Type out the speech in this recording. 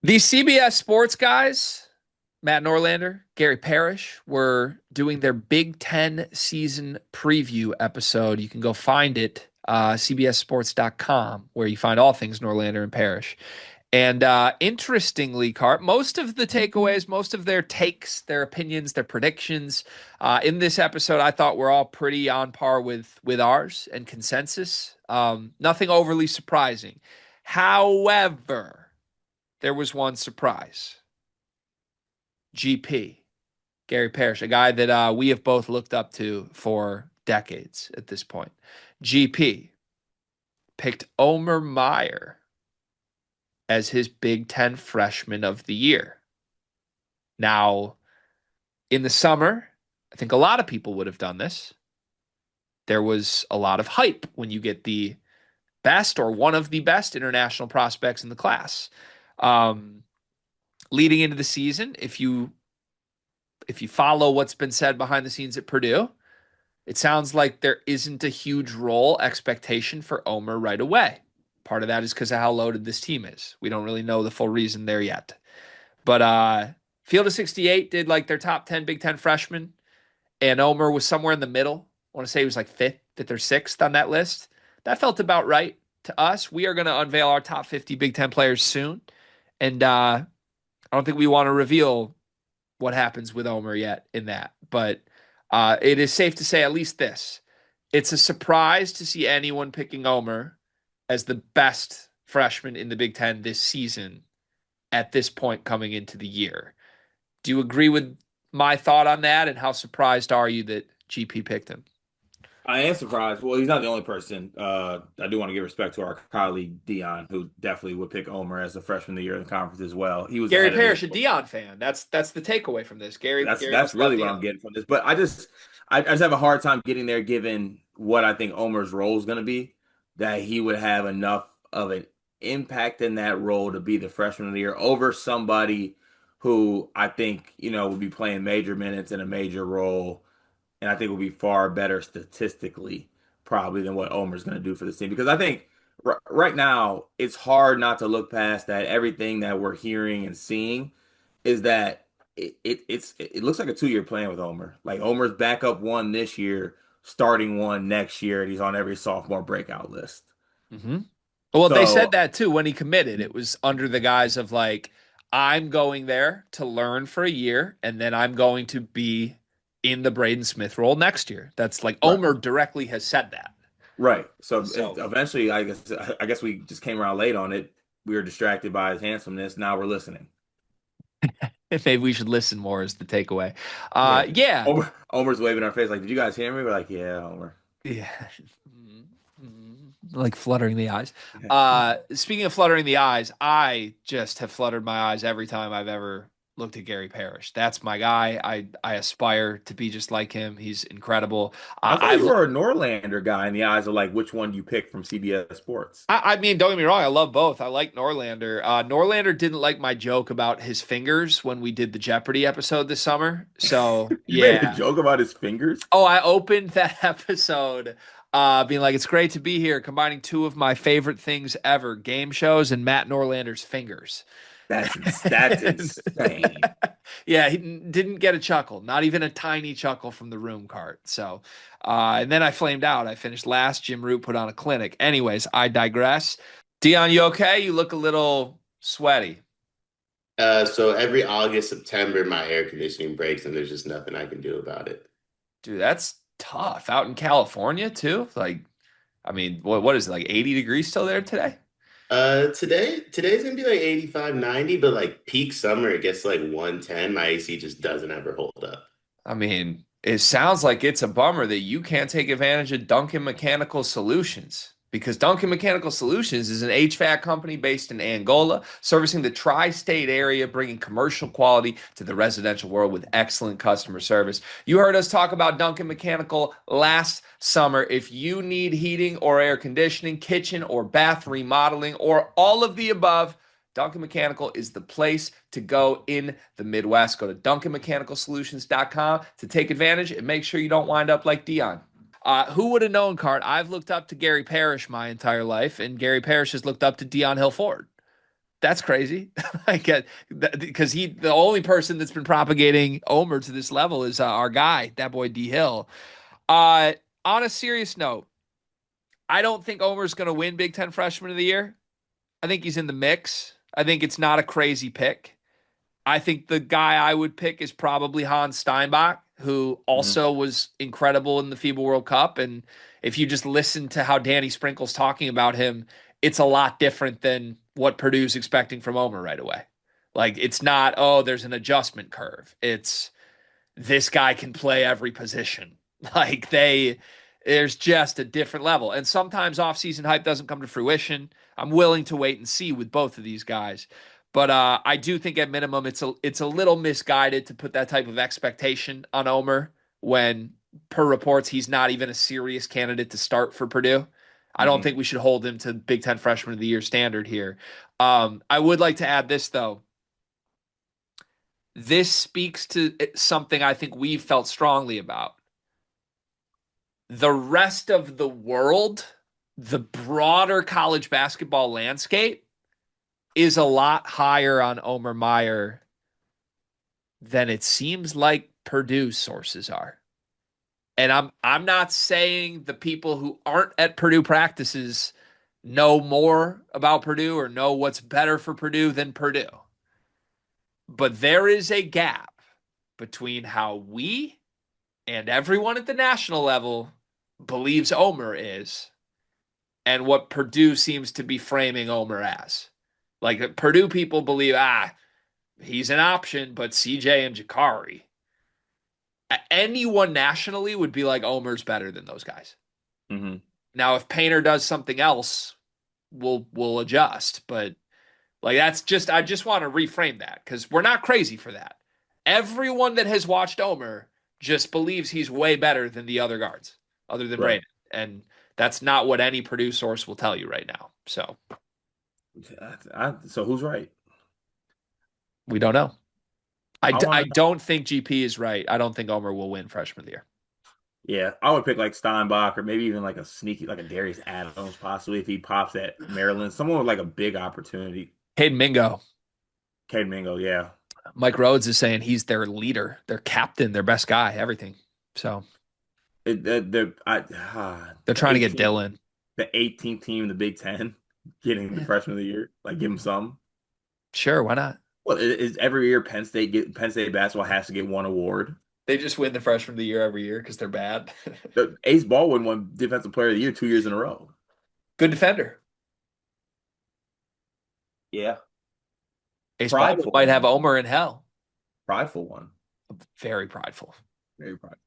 The CBS sports guys, Matt Norlander, Gary Parish, were doing their Big Ten season preview episode. You can go find it, cbssports.com, where you find all things Norlander and Parish. And interestingly, Cart, most of the takeaways, most of their takes, their opinions, their predictions in this episode, I thought were all pretty on par with ours and consensus. Nothing overly surprising. However, there was one surprise. GP, Gary Parish, a guy that we have both looked up to for decades at this point. GP picked Omer Mayer as his Big Ten freshman of the year. Now, in the summer, I think a lot of people would have done this. There was a lot of hype when you get the best or one of the best international prospects in the class. Leading into the season, if you follow what's been said behind the scenes at Purdue, it sounds like there isn't a huge role expectation for Omer right away. Part of that is because of how loaded this team is. We don't really know the full reason there yet. But Field of 68 did like their top 10 Big Ten freshmen, and Omer was somewhere in the middle. I want to say he was like fifth or sixth on that list. That felt about right to us. We are going to unveil our top 50 Big Ten players soon. And I don't think we want to reveal what happens with Omer yet in that. But it is safe to say at least this. It's a surprise to see anyone picking Omer as the best freshman in the Big Ten this season at this point coming into the year. Do you agree with my thought on that? And how surprised are you that GP picked him? I am surprised. Well, he's not the only person. I do want to give respect to our colleague Dion, who definitely would pick Omer as the freshman of the year in the conference as well. He was Gary ahead of his. Parrish, a Dion fan. That's the takeaway from this. Gary That's must love really what I'm Dion. getting from this. But I just have a hard time getting there, given what I think Omer's role is going to be. That he would have enough of an impact in that role to be the freshman of the year over somebody who I think would be playing major minutes in a major role, and I think will be far better statistically probably than what Omer's going to do for this team. Because I think right now it's hard not to look past that. Everything that we're hearing and seeing is that it looks like a 2-year plan with Omer. Like Omer's backup one this year, starting one next year, and he's on every sophomore breakout list. Mm-hmm. Well, they said So that too when he committed. It was under the guise of like, I'm going there to learn for a year, and then I'm going to be in the Braden Smith role next year. That's like right, Omer directly has said that. right. So So eventually, I guess we just came around late on it. We were distracted by his handsomeness. Now we're listening. maybe we should listen more is the takeaway. Yeah. Yeah. Omer's waving our face like, "Did you guys hear me?" We're like, "Yeah, Omer." Yeah. Like fluttering the eyes. Speaking of fluttering the eyes, I just have fluttered my eyes every time I've ever looked at Gary Parrish. That's my guy. I aspire to be just like him. He's incredible. I thought you I were a Norlander guy in the eyes of like which one you pick from CBS Sports. I mean, don't get me wrong. I love both. I like Norlander. Norlander didn't like my joke about his fingers when we did the Jeopardy episode this summer. So You made a yeah. joke about his fingers? Oh, I opened that episode being like, it's great to be here, combining two of my favorite things ever, game shows and Matt Norlander's fingers. That's insane. Yeah, he didn't get a chuckle, not even a tiny chuckle from the room cart. So, and then I flamed out. I finished last. Jim Root put on a clinic. Anyways, I digress. Dion, you okay? You look a little sweaty. So every August, September, my air conditioning breaks, and there's just nothing I can do about it. Dude, that's tough. Out in California too. Like, I mean, what is it, like 80 degrees still there today? Today's gonna be like 85, 90, but like peak summer, it gets like 110. My AC just doesn't ever hold up. I mean, it sounds like it's a bummer that you can't take advantage of Duncan Mechanical Solutions because Duncan Mechanical Solutions is an HVAC company based in Angola, servicing the tri-state area, bringing commercial quality to the residential world with excellent customer service. You heard us talk about Duncan Mechanical last summer. If you need heating or air conditioning, kitchen or bath remodeling, or all of the above, Duncan Mechanical is the place to go in the Midwest. Go to DuncanMechanicalSolutions.com to take advantage and make sure you don't wind up like Dion. Who would have known, Cart? I've looked up to Gary Parrish my entire life, and Gary Parrish has looked up to Dion Hill Ford. That's crazy. I get because the only person that's been propagating Omer to this level is our guy, that boy D Hill. Uh, on a serious note, I don't think Omer's going to win Big Ten Freshman of the Year. I think he's in the mix. I think it's not a crazy pick. I think the guy I would pick is probably Hans Steinbach, who Hmm. also was incredible in the FIBA World Cup. And if you just listen to how Danny Sprinkle's talking about him, it's a lot different than what Purdue's expecting from Omer right away. Like, it's not, oh, there's an adjustment curve. It's this guy can play every position. Like there's just a different level. And sometimes offseason hype doesn't come to fruition. I'm willing to wait and see with both of these guys. But I do think at minimum it's a little misguided to put that type of expectation on Omer when, per reports, he's not even a serious candidate to start for Purdue. I don't Hmm. think we should hold him to Big Ten Freshman of the Year standard here. I would like to add this though. This speaks to something I think we've felt strongly about. The rest of the world, the broader college basketball landscape, is a lot higher on Omer Mayer than it seems like Purdue sources are. And I'm not saying the people who aren't at Purdue practices know more about Purdue or know what's better for Purdue than Purdue. But there is a gap between how we and everyone at the national level believes Omer is and what Purdue seems to be framing Omer as. Like Purdue people believe, he's an option, but CJ and Jakari. Anyone nationally would be like Omer's better than those guys. Hmm. Now, if Painter does something else, we'll adjust. But like that's just I just want to reframe that because we're not crazy for that. Everyone that has watched Omer just believes he's way better than the other guards, other than Right. Braden. And that's not what any Purdue source will tell you right now. So So who's right? we don't know. I I want to. don't think GP is right. I don't think Omer will win freshman of the year. Yeah, I would pick like Steinbach or maybe even like a sneaky, like a Darius Adams, possibly if he pops at Maryland. Someone with like a big opportunity. Hayden Mingo. Cade Mingo, yeah. Mike Rhodes is saying he's their leader, their captain, their best guy, everything. So they're The trying to get 18th, Dylan. the 18th team in the Big Ten getting the Yeah. freshman of the year, like give him some. Sure, why not? Well, is every year Penn State basketball has to get one award. They just win the freshman of the year every year because they're bad. The Ace Baldwin won Defensive Player of the Year 2 years in a row. Good defender. Yeah, Ace Baldwin prideful might have one, Omer in hell. prideful one, Very prideful. very prideful.